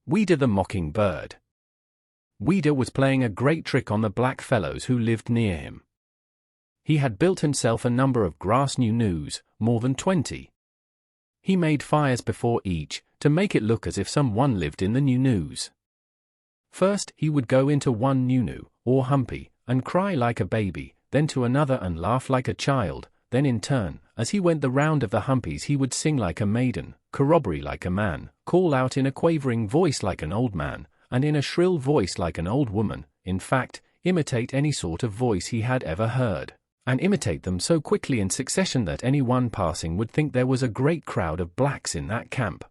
Weedah the Mockingbird. Weedah was playing a great trick on the black fellows who lived near him. He had built himself a number of grass new-noos, more than 20. He made fires before each, to make it look as if someone lived in the new-noos. First, he would go into one new-noo, or humpy, and cry like a baby, then to another and laugh like a child, then in turn, as he went the round of the humpies he would sing like a maiden, corroboree like a man, call out in a quavering voice like an old man, and in a shrill voice like an old woman, in fact, imitate any sort of voice he had ever heard, and imitate them so quickly in succession that any one passing would think there was a great crowd of blacks in that camp.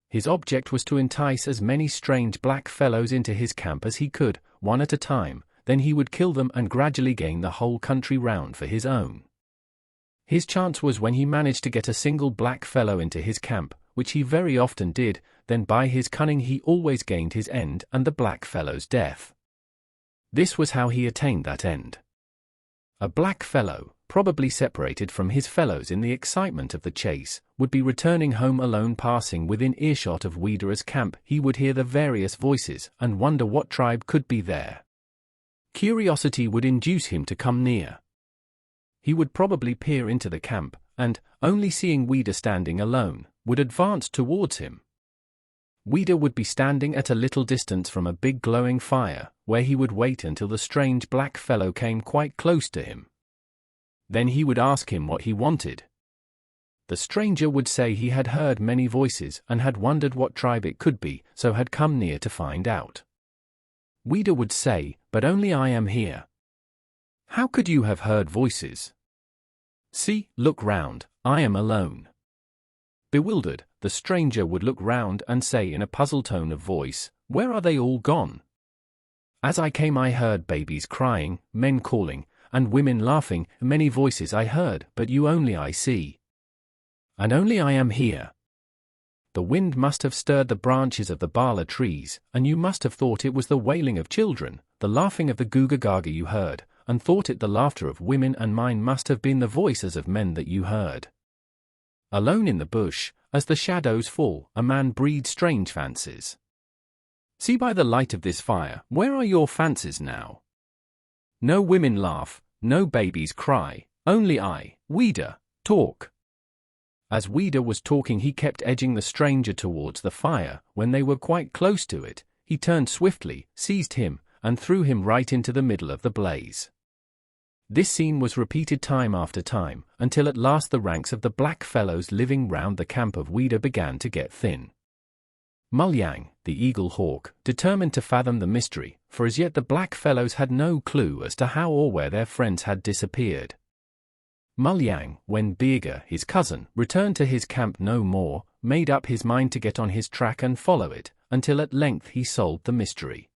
His object was to entice as many strange black fellows into his camp as he could, one at a time, then he would kill them and gradually gain the whole country round for his own. His chance was when he managed to get a single black fellow into his camp, which he very often did, then by his cunning he always gained his end and the black fellow's death. This was how he attained that end. A black fellow, probably separated from his fellows in the excitement of the chase, would be returning home alone. Passing within earshot of Weedah's camp, he would hear the various voices and wonder what tribe could be there. Curiosity would induce him to come near. He would probably peer into the camp, and, only seeing Weedah standing alone, would advance towards him. Weedah would be standing at a little distance from a big glowing fire, where he would wait until the strange black fellow came quite close to him. Then he would ask him what he wanted. The stranger would say he had heard many voices and had wondered what tribe it could be, so had come near to find out. Weedah would say, "But only I am here." "How could you have heard voices?" "See, look round, I am alone." Bewildered, the stranger would look round and say in a puzzled tone of voice, "Where are they all gone? As I came I heard babies crying, men calling, and women laughing, many voices I heard, but you only I see. And only I am here. The wind must have stirred the branches of the bala trees, and you must have thought it was the wailing of children, the laughing of the googa-gaga you heard, and thought it the laughter of women, and mine must have been the voices of men that you heard. Alone in the bush, as the shadows fall, a man breeds strange fancies. See by the light of this fire, where are your fancies now? No women laugh, no babies cry, only I, Weedah, talk." As Weedah was talking he kept edging the stranger towards the fire. When they were quite close to it, he turned swiftly, seized him, and threw him right into the middle of the blaze. This scene was repeated time after time, until at last the ranks of the black fellows living round the camp of Weedah began to get thin. Mulyang, the eagle hawk, determined to fathom the mystery, for as yet the black fellows had no clue as to how or where their friends had disappeared. Mulyang, when Weedah, his cousin, returned to his camp no more, made up his mind to get on his track and follow it, until at length he solved the mystery.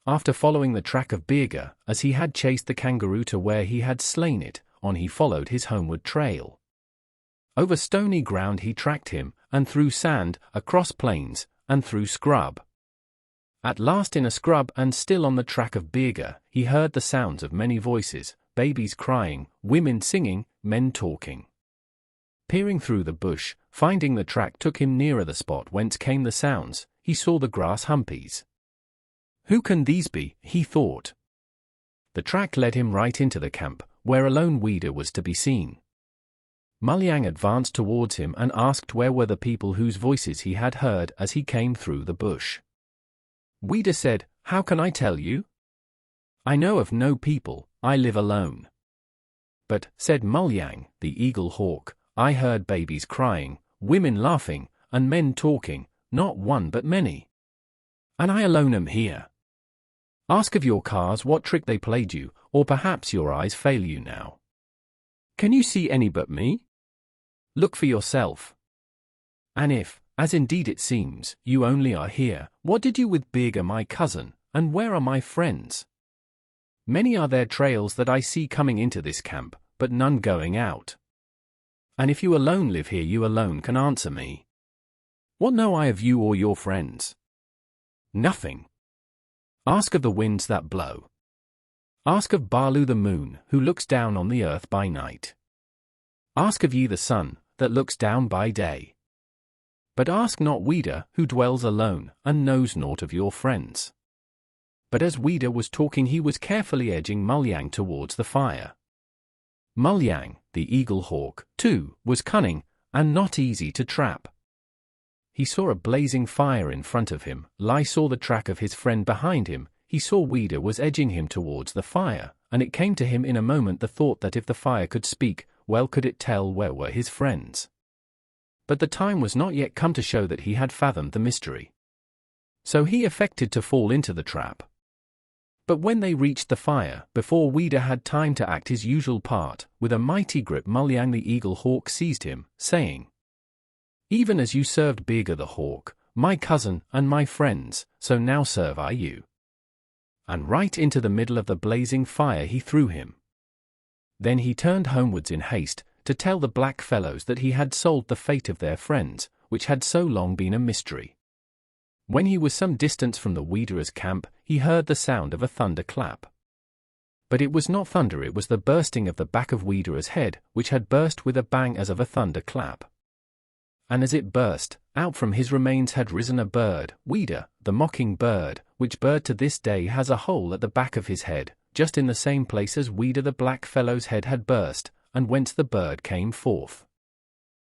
After following the track of Weedah, as he had chased the kangaroo to where he had slain it, on he followed his homeward trail. Over stony ground he tracked him, and through sand, across plains, and through scrub. At last in a scrub and still on the track of Weedah, he heard the sounds of many voices, babies crying, women singing, men talking. Peering through the bush, finding the track took him nearer the spot whence came the sounds, he saw the grass humpies. "Who can these be?" he thought. The track led him right into the camp, where alone Weedah was to be seen. Mulyang advanced towards him and asked where were the people whose voices he had heard as he came through the bush. Weedah said, "How can I tell you? I know of no people, I live alone." "But," said Mulyang, the eagle hawk, "I heard babies crying, women laughing, and men talking, not one but many. And I alone am here. Ask of your cars what trick they played you, or perhaps your eyes fail you now. Can you see any but me? Look for yourself. And if, as indeed it seems, you only are here, what did you with Weedah my cousin, and where are my friends? Many are their trails that I see coming into this camp, but none going out. And if you alone live here you alone can answer me. What know I of you or your friends? Nothing. Ask of the winds that blow. Ask of Balu the moon, who looks down on the earth by night. Ask of ye the sun, that looks down by day. But ask not Weedah, who dwells alone, and knows naught of your friends. But as Weedah was talking, he was carefully edging Mulyang towards the fire. Mulyang, the eagle-hawk, too, was cunning, and not easy to trap. He saw a blazing fire in front of him, Lai saw the track of his friend behind him, he saw Weedah was edging him towards the fire, and it came to him in a moment the thought that if the fire could speak, well could it tell where were his friends. But the time was not yet come to show that he had fathomed the mystery. So he affected to fall into the trap. But when they reached the fire, before Weedah had time to act his usual part, with a mighty grip Mulyang the eagle-hawk seized him, saying, "Even as you served Weedah the hawk, my cousin and my friends, so now serve I you." And right into the middle of the blazing fire he threw him. Then he turned homewards in haste, to tell the black fellows that he had solved the fate of their friends, which had so long been a mystery. When he was some distance from the Weedah's camp, he heard the sound of a thunderclap. But it was not thunder, it was the bursting of the back of Weedah's head, which had burst with a bang as of a thunderclap. And as it burst, out from his remains had risen a bird, Weedah, the mocking bird, which bird to this day has a hole at the back of his head, just in the same place as Weedah the black fellow's head had burst, and whence the bird came forth.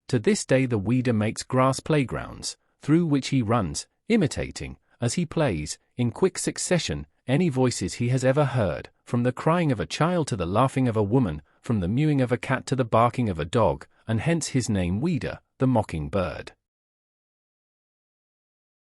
To this day the Weedah makes grass playgrounds, through which he runs, imitating, as he plays, in quick succession, any voices he has ever heard, from the crying of a child to the laughing of a woman, from the mewing of a cat to the barking of a dog, and hence his name Weedah, the mocking bird.